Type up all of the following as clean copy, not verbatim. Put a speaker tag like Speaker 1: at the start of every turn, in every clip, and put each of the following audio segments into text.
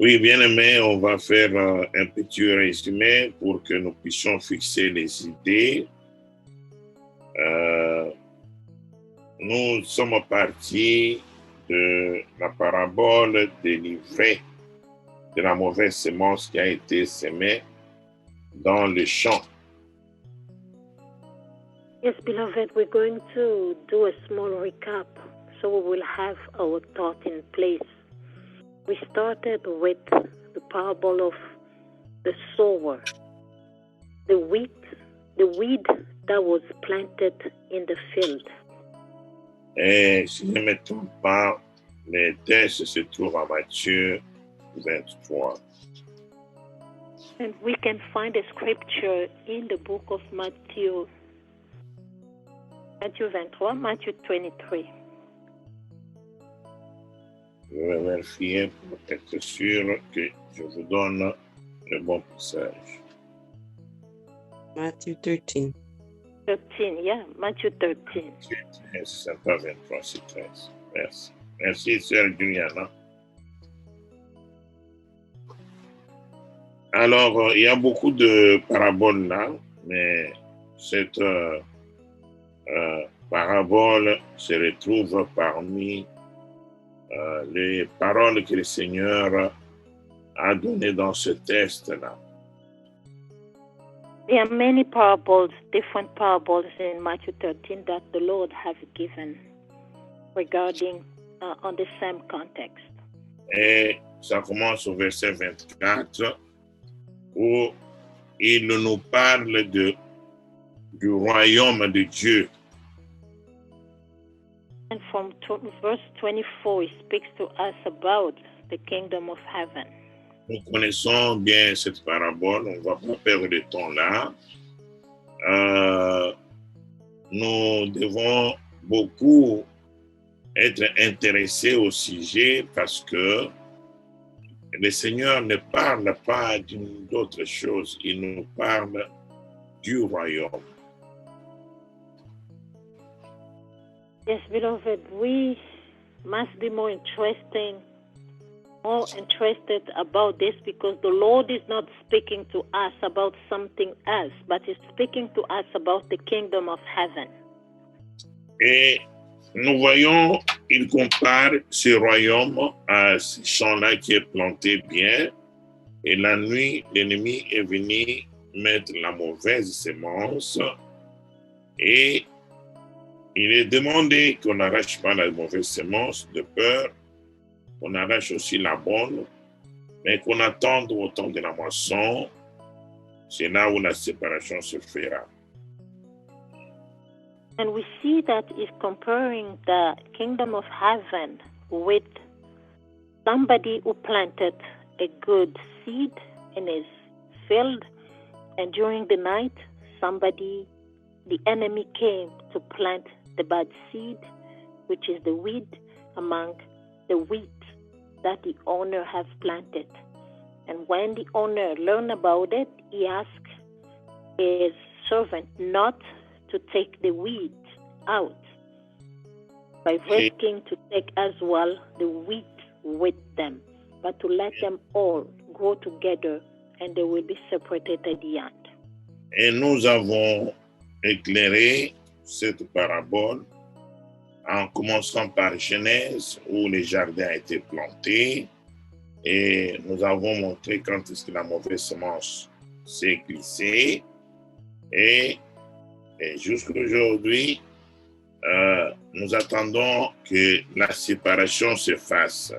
Speaker 1: Oui, bien aimé, on va faire un petit résumé pour que nous puissions fixer les idées. Nous sommes partis de la parabole délivrée de la mauvaise semence qui a été semée dans le champ.
Speaker 2: Yes, beloved, we're going to do a small recap so we will have our thought in place. We started with the parable of the sower, the weed that was planted in the field.
Speaker 1: Et si je ne me trompe pas, les textes se trouvent à Matthieu 23.
Speaker 2: And we can find a scripture in the book of Matthew 23, Matthew 23.
Speaker 1: Je vais vérifier pour être sûr que je vous donne le bon passage.
Speaker 3: Matthew 13.
Speaker 2: 13, yeah, Matthew 13.
Speaker 1: C'est pas 23, c'est 13. Merci. Merci, sœur Juliana. Alors, il y a beaucoup de paraboles là, mais cette parabole se retrouve parmi les paroles que le Seigneur a données dans ce texte-là.
Speaker 2: There are many parables, different parables in Matthew 13 that the Lord has given regarding on the same context.
Speaker 1: Et ça commence au verset 24 où il nous parle du royaume de Dieu.
Speaker 2: And from verse 24, it speaks to us about the kingdom of heaven.
Speaker 1: Nous connaissons bien cette parabole, on ne va pas perdre de temps là. Nous devons beaucoup être intéressés au sujet parce que le Seigneur ne parle pas d'autre chose, il nous parle du royaume.
Speaker 2: Yes, beloved, we must be more interested about this because the Lord is not speaking to us about something else, but He's speaking to us about the kingdom of heaven.
Speaker 1: Et nous voyons, il compare ce royaume à ce champ-là qui est planté bien. Et la nuit, l'ennemi est venu mettre la mauvaise semence. Et il est demandé qu'on n'arrache pas la mauvaise semence de peur, qu'on arrache aussi la bonne, mais qu'on attende au temps de la moisson. C'est là où la séparation se fera.
Speaker 2: And we see that he's comparing the kingdom of heaven with somebody who planted a good seed in his field, and during the night, the enemy came to plant the bad seed, which is the weed among the wheat that the owner has planted. And when the owner learned about it, he asked his servant not to take the weeds out, by risking to take as well the wheat with them, but to let them all grow together and they will be separated at the end.
Speaker 1: Et nous avons éclairé cette parabole en commençant par Genèse où le jardin a été planté et nous avons montré quand est-ce que la mauvaise semence s'est glissée et jusqu'à aujourd'hui nous attendons que la séparation se fasse.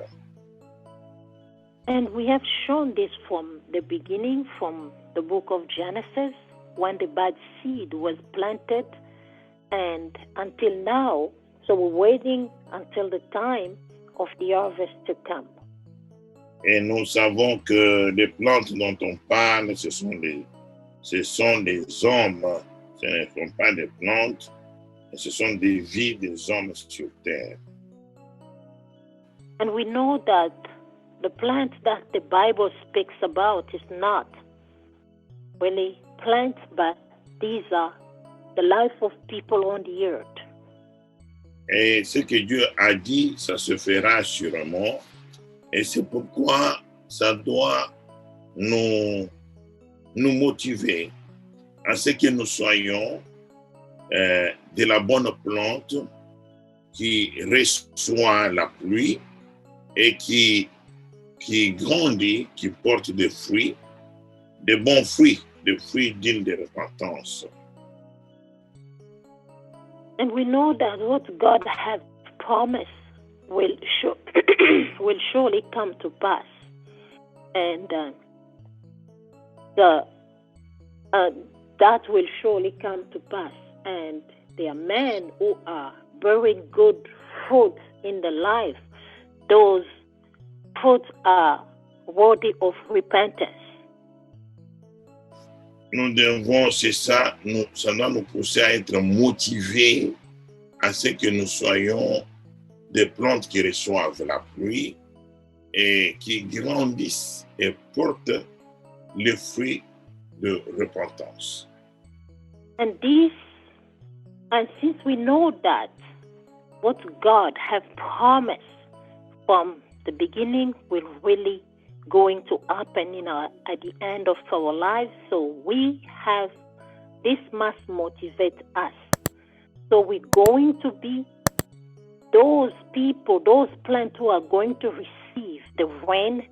Speaker 2: And we have shown this from the beginning, from the book of Genesis, when the bad seed was planted, and until now. So we're waiting until the time of the harvest to come.
Speaker 1: Et nous savons que les plantes dont on parle, ce sont les hommes. Ce ne sont pas des plantes, ce sont des vies des hommes sur terre.
Speaker 2: And we know that the plants that the Bible speaks about is not really plants, but these are the life of people on the earth.
Speaker 1: Et ce que Dieu a dit, ça se fera sûrement. Et c'est pourquoi ça doit nous motiver à ce que nous soyons de la bonne plante qui reçoit la pluie et qui grandit, qui porte des fruits, des bons fruits, des fruits dignes de repentance.
Speaker 2: And we know that what God has promised will surely come to pass. And that will surely come to pass. And there are men who are bearing good fruit in their life. Those fruits are worthy of repentance.
Speaker 1: Nous devons, ça doit nous pousser à être motivés à ce que nous soyons des plantes qui reçoivent la pluie et qui grandissent et portent les fruits de repentance.
Speaker 2: And since we know that what God has promised from the beginning will really going to happen at the end of our lives, so this must motivate us. So we're going to be those people, those plants who are going to receive the rain,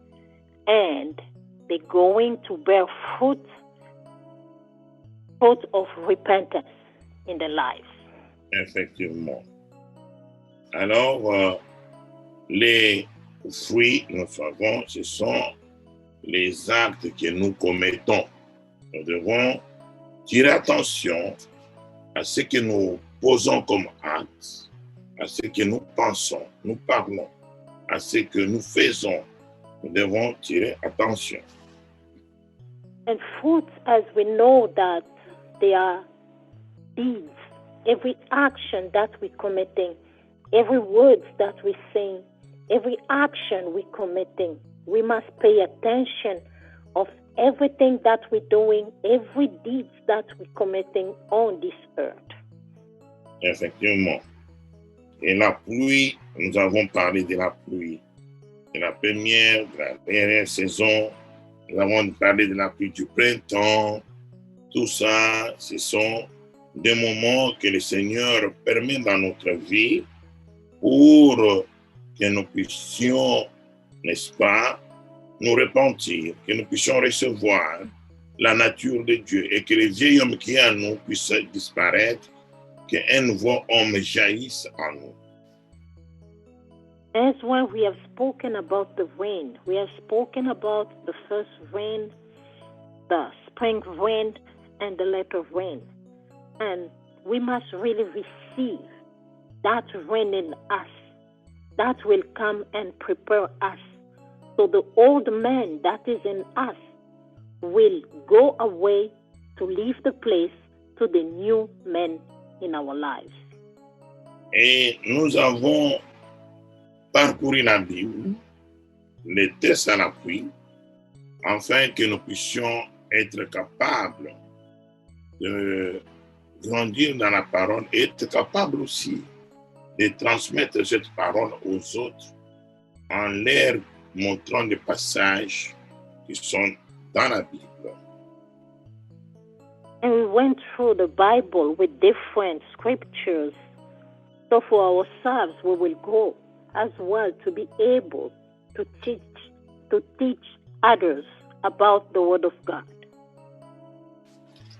Speaker 2: and they're going to bear fruit of repentance in their lives.
Speaker 1: Effectivement. Alors, les fruits, nous savons, ce sont les actes que nous commettons. Nous devons tirer attention à ce que nous posons comme actes, à ce que nous pensons, nous parlons, à ce que nous faisons. Nous devons tirer attention.
Speaker 2: And fruits, as we know that they are deeds, every action that we're committing, every word that we're saying, every action we're committing, we must pay attention of everything that we're doing, every deed that we're committing on this earth.
Speaker 1: Effectivement. Et la pluie, nous avons parlé de la pluie, de la première, de la dernière saison, nous avons parlé de la pluie du printemps. Tout ça, ce sont des moments que le Seigneur permet dans notre vie pour que nous puissions, n'est-ce pas, nous repentir, que nous puissions recevoir la nature de Dieu et que le vieil homme qui est en nous puisse disparaître, qu'un nouveau homme jaillisse en nous.
Speaker 2: As when we have spoken about the rain, we have spoken about the first rain, the spring rain, and the latter rain. And we must really receive that rain in us. That will come and prepare us. So the old man that is in us will go away to leave the place to the new man in our lives.
Speaker 1: Et nous avons parcouru la Bible, les tests à l'appui, afin que nous puissions être capables de grandir dans la parole et être capables aussi de transmettre cette parole aux autres en leur montrant des passages qui sont dans la Bible.
Speaker 2: And we went through the Bible with different scriptures. So for ourselves, we will go as well to be able to teach others about the Word of God.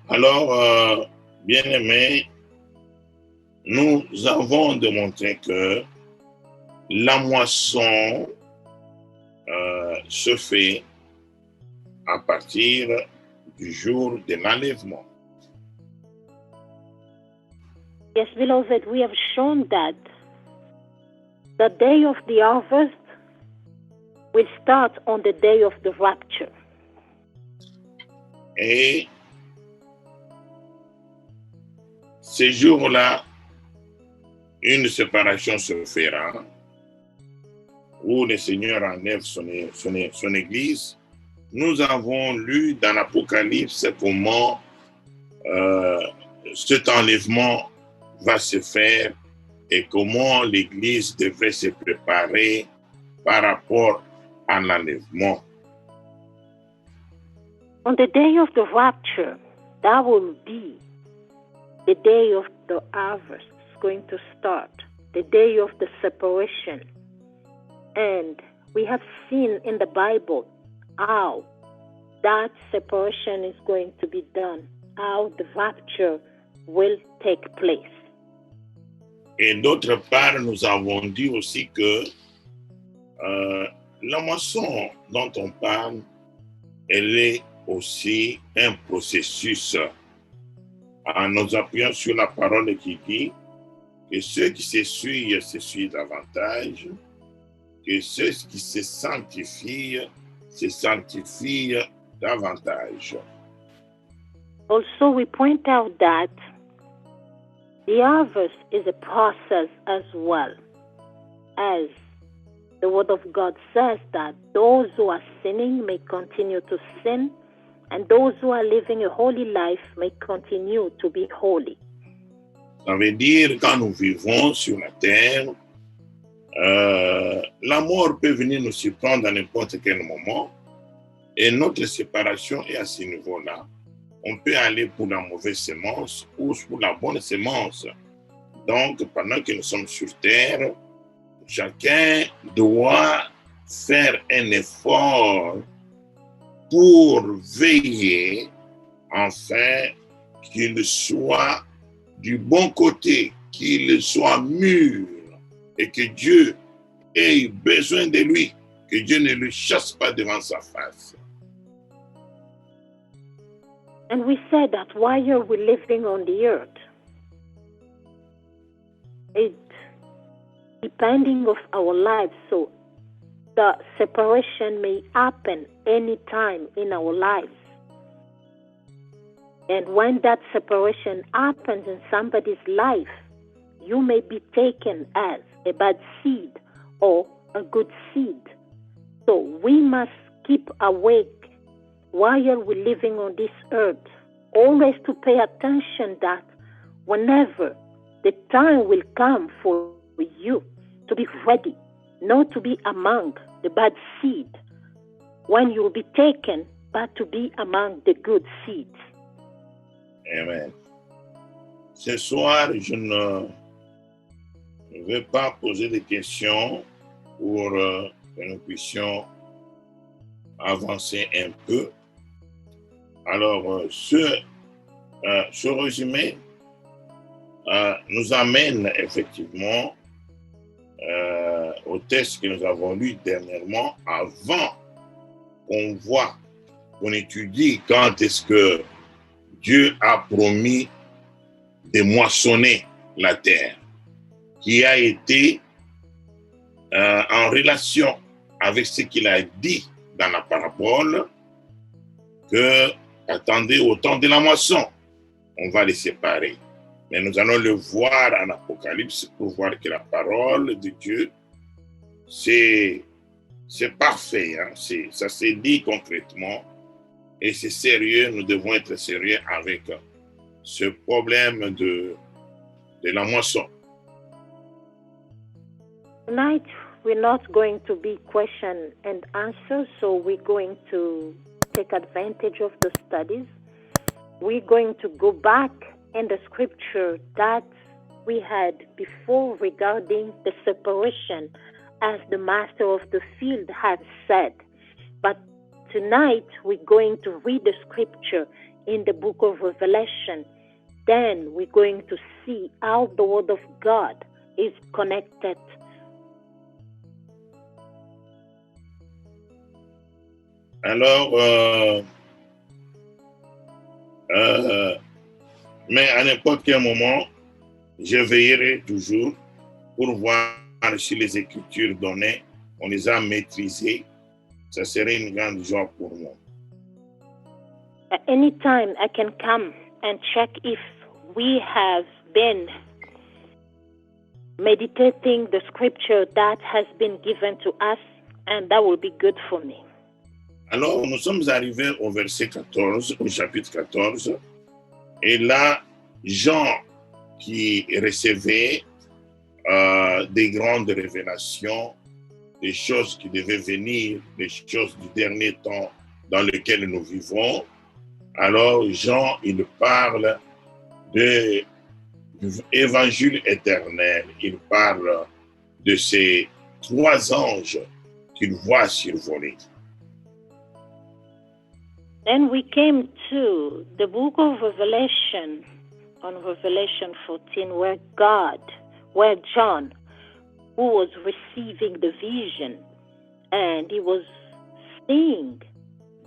Speaker 1: Alors, bien-aimés, nous avons démontré que la moisson se fait à partir du jour de l'enlèvement.
Speaker 2: Yes, beloved, we have shown that the day of the harvest will start on the day of the rapture.
Speaker 1: Et ce jour-là, une séparation se fera où le Seigneur enlève son Église. Nous avons lu dans l'Apocalypse comment cet enlèvement va se faire et comment l'Église devrait se préparer par rapport à l'enlèvement.
Speaker 2: On the day of the rapture, that will be the day of the harvest. It's going to start, the day of the separation. And we have seen in the Bible how that separation is going to be done, how the rapture will take place.
Speaker 1: Et d'autre part, nous avons dit aussi que la moisson dont on parle, elle est aussi un processus en nous appuyant sur la parole qui dit que ceux qui s'essuient davantage, que ceux qui se sanctifient davantage.
Speaker 2: Also, we point out that the harvest is a process as well, as the Word of God says that those who are sinning may continue to sin, and those who are living a holy life may continue to be holy.
Speaker 1: Ça veut dire, quand nous vivons sur la terre, la mort peut venir nous surprendre à n'importe quel moment, et notre séparation est à ce niveau-là. On peut aller pour la mauvaise semence ou pour la bonne semence. Donc, pendant que nous sommes sur terre, chacun doit faire un effort pour veiller, afin qu'il soit du bon côté, qu'il soit mûr et que Dieu ait besoin de lui, que Dieu ne le chasse pas devant sa face.
Speaker 2: And we said that while we're living on the earth, it depending of our lives, so the separation may happen anytime in our lives. And when that separation happens in somebody's life, you may be taken as a bad seed or a good seed. So we must keep awake while we're living on this earth, always to pay attention that whenever the time will come for you to be ready, not to be among the bad seed, when you will be taken, but to be among the good seeds.
Speaker 1: Amen. Ce soir, je ne vais pas poser de questions pour que nous puissions avancer un peu. Alors, ce résumé nous amène effectivement au texte que nous avons lu dernièrement, avant qu'on voit, qu'on étudie quand est-ce que Dieu a promis de moissonner la terre, qui a été en relation avec ce qu'il a dit dans la parabole, que attendez au temps de la moisson, on va les séparer. Mais nous allons le voir en Apocalypse pour voir que la parole de Dieu, c'est parfait, hein? Ça s'est dit concrètement et c'est sérieux, nous devons être sérieux avec ce problème de la moisson.
Speaker 2: Tonight, we're not going to be question and answer, so we're going to take advantage of the studies. We're going to go back in the scripture that we had before regarding the separation, as the master of the field has said. But tonight, we're going to read the scripture in the book of Revelation. Then we're going to see how the word of God is connected.
Speaker 1: Alors, mais à n'importe quel moment, je veillerai toujours pour voir si les Écritures données, on les a maîtrisées. Ça serait une grande joie pour moi.
Speaker 2: At any time, I can come and check if we have been meditating the scripture that has been given to us, and that will be good for me.
Speaker 1: Alors, nous sommes arrivés au verset 14, au chapitre 14, et là, Jean, qui recevait des grandes révélations, des choses qui devaient venir, des choses du dernier temps dans lequel nous vivons, Alors Jean, il parle de l'évangile éternel. Il parle de ces 3 anges qu'il voit survoler.
Speaker 2: Then we came to the book of Revelation, on Revelation 14, where John, who was receiving the vision, and he was seeing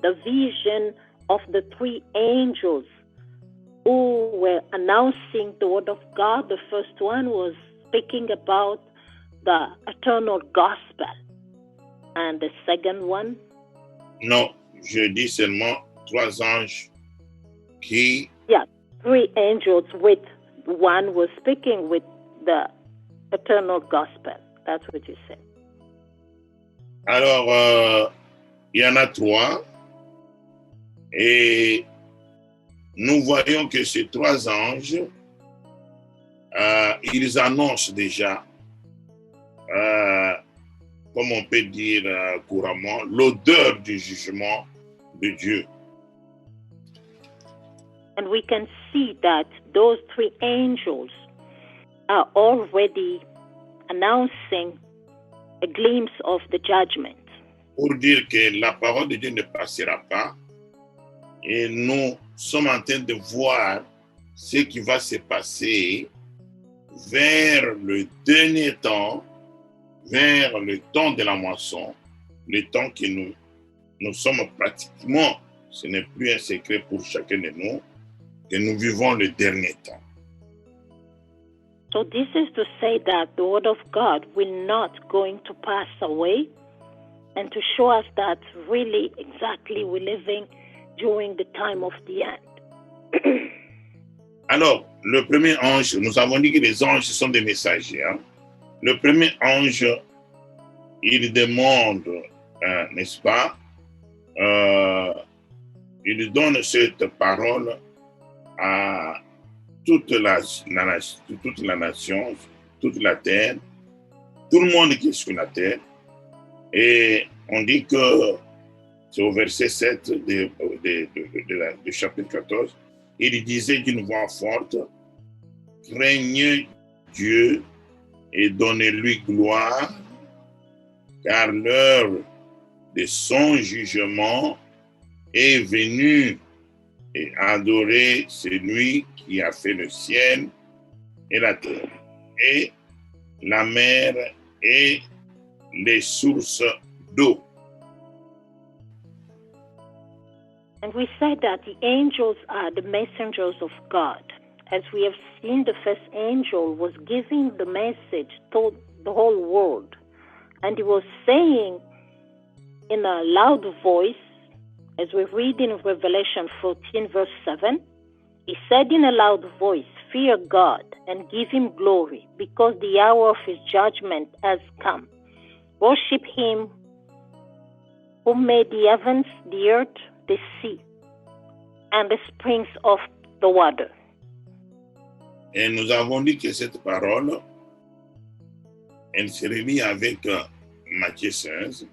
Speaker 2: the vision of the 3 angels who were announcing the word of God. The first one was speaking about the eternal gospel. And the second one?
Speaker 1: Non, je dis seulement 3 anges qui...
Speaker 2: Yeah, 3 angels with one was speaking with the eternal gospel. That's what you said.
Speaker 1: Alors, il y en a 3. Et nous voyons que ces 3 anges, ils annoncent déjà, comme on peut dire couramment, l'odeur du jugement de Dieu.
Speaker 2: And we can see that those 3 angels are already announcing a glimpse of the judgment.
Speaker 1: Pour dire que la parole de Dieu ne passera pas, et nous sommes en train de voir ce qui va se passer vers le dernier temps, vers le temps de la moisson, le temps que nous sommes pratiquement, ce n'est plus un secret pour chacun de nous, que nous vivons le dernier temps.
Speaker 2: So this is to say that the word of God will not going to pass away, and to show us that really exactly we're living during the time of the end.
Speaker 1: Alors, le premier ange, nous avons dit que les anges sont des messagers. Hein? Le premier ange, il demande, n'est-ce pas, il donne cette parole à toute la nation, toute la terre, tout le monde qui est sur la terre. Et on dit que c'est au verset 7 du chapitre 14, il disait d'une voix forte, « Craignez Dieu et donnez-lui gloire, car l'heure de son jugement est venue, et adorez celui qui a fait le ciel et la terre, et la mer et les sources d'eau. »
Speaker 2: And we said that the angels are the messengers of God. As we have seen, the first angel was giving the message to the whole world. And he was saying in a loud voice, as we read in Revelation 14, verse 7, he said in a loud voice, "Fear God and give him glory, because the hour of his judgment has come. Worship him who made the heavens, the earth, the sea, and the springs of the water."
Speaker 1: Et nous avons dit que cette parole, elle se relie avec Matthieu 16.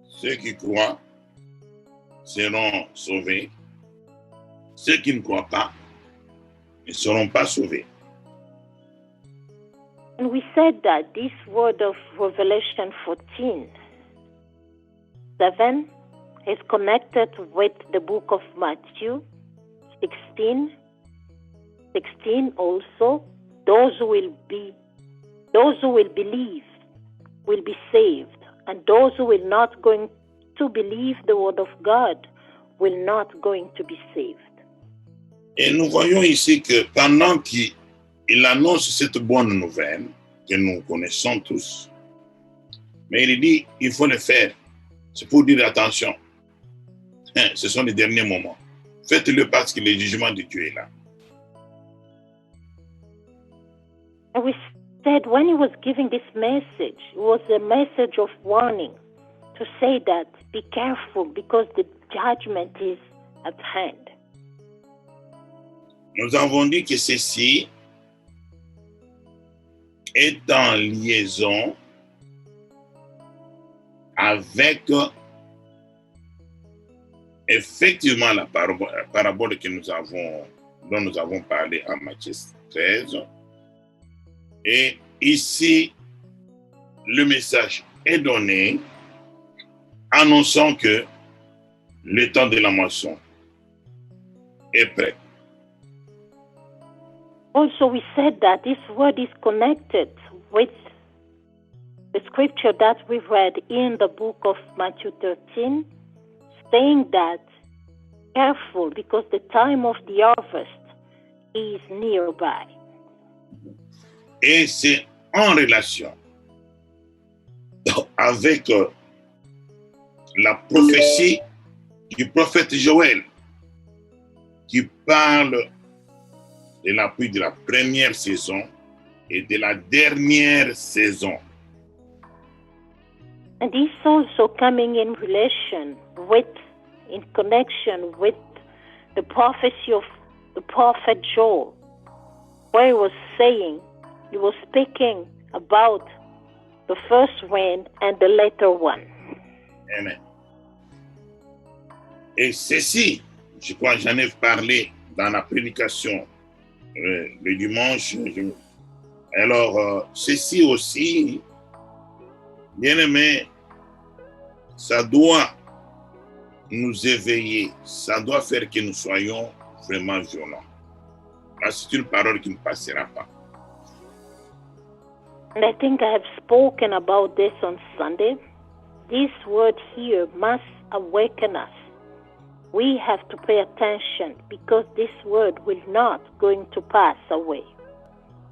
Speaker 1: Ceux qui croient seront sauvés. Ceux qui ne croient pas ne seront pas sauvés.
Speaker 2: And we said that this word of Revelation 14, 7 is connected with the book of Matthew 16 also. Those who will believe will be saved, and those who will not going to believe the word of God will not going to be saved.
Speaker 1: Et nous voyons ici que pendant qu'il annonce cette bonne nouvelle que nous connaissons tous, mais il dit il faut le faire. C'est pour dire attention. Ce sont les derniers moments. Faites-le parce que le jugement de Dieu est là.
Speaker 2: And we said when he was giving this message, it was a message of warning to say that be careful because the judgment is at hand.
Speaker 1: Nous avons dit que ceci est en liaison avec Effectivement, la parabole dont nous avons parlé à Matthieu 13. Et ici, le message est donné annonçant que le temps de la moisson est prêt.
Speaker 2: Also, we said that this word is connected with the scripture that we read in the book of Matthew 13, saying that careful because the time of the harvest is nearby.
Speaker 1: Et c'est en relation avec la prophétie du prophète Joël qui parle de la pluie de la première saison et de la dernière saison.
Speaker 2: And this also coming in relation with, in connection with the prophecy of the prophet Joel, where he was saying, he was speaking about the first rain and the later one.
Speaker 1: Amen. Et ceci, je crois que j'en ai parlé dans la prédication le dimanche. Alors, ceci aussi, bien aimé, ça doit nous éveiller, ça doit faire que nous soyons vraiment violents. C'est une parole qui ne passera pas.
Speaker 2: And I think I have spoken about this on Sunday. This word here must awaken us. We have to pay attention because this word will not going to pass away.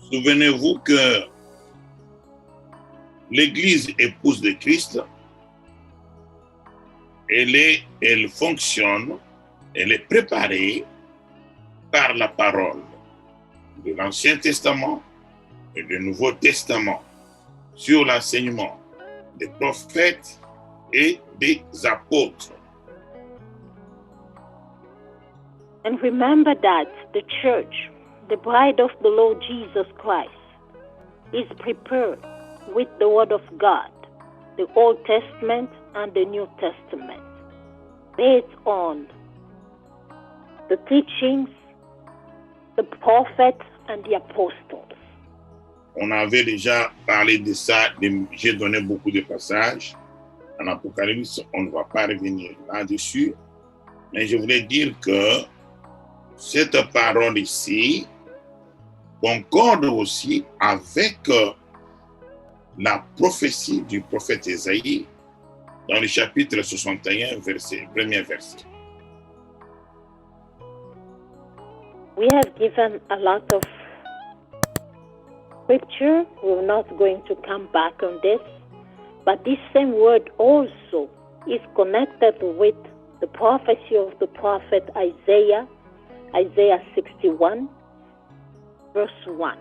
Speaker 1: Souvenez-vous que l'Église épouse de Christ, elle fonctionne, elle est préparée par la parole de l'Ancien Testament et du Nouveau Testament sur l'enseignement des prophètes et des apôtres.
Speaker 2: And remember that the church, the bride of the Lord Jesus Christ, is prepared with the Word of God, the Old Testament and the New Testament, based on the teachings, the prophets and the apostles.
Speaker 1: On avait déjà parlé de ça, j'ai donné beaucoup de passages. En Apocalypse, on ne va pas revenir là-dessus, mais je voulais dire que cette parole ici concorde aussi avec la prophétie du prophète Ésaïe dans le chapitre 61, premier verset.
Speaker 2: We have given a lot of scripture. We're not going to come back on this, but this same word also is connected with the prophecy of the prophet Isaiah 61, verse 1.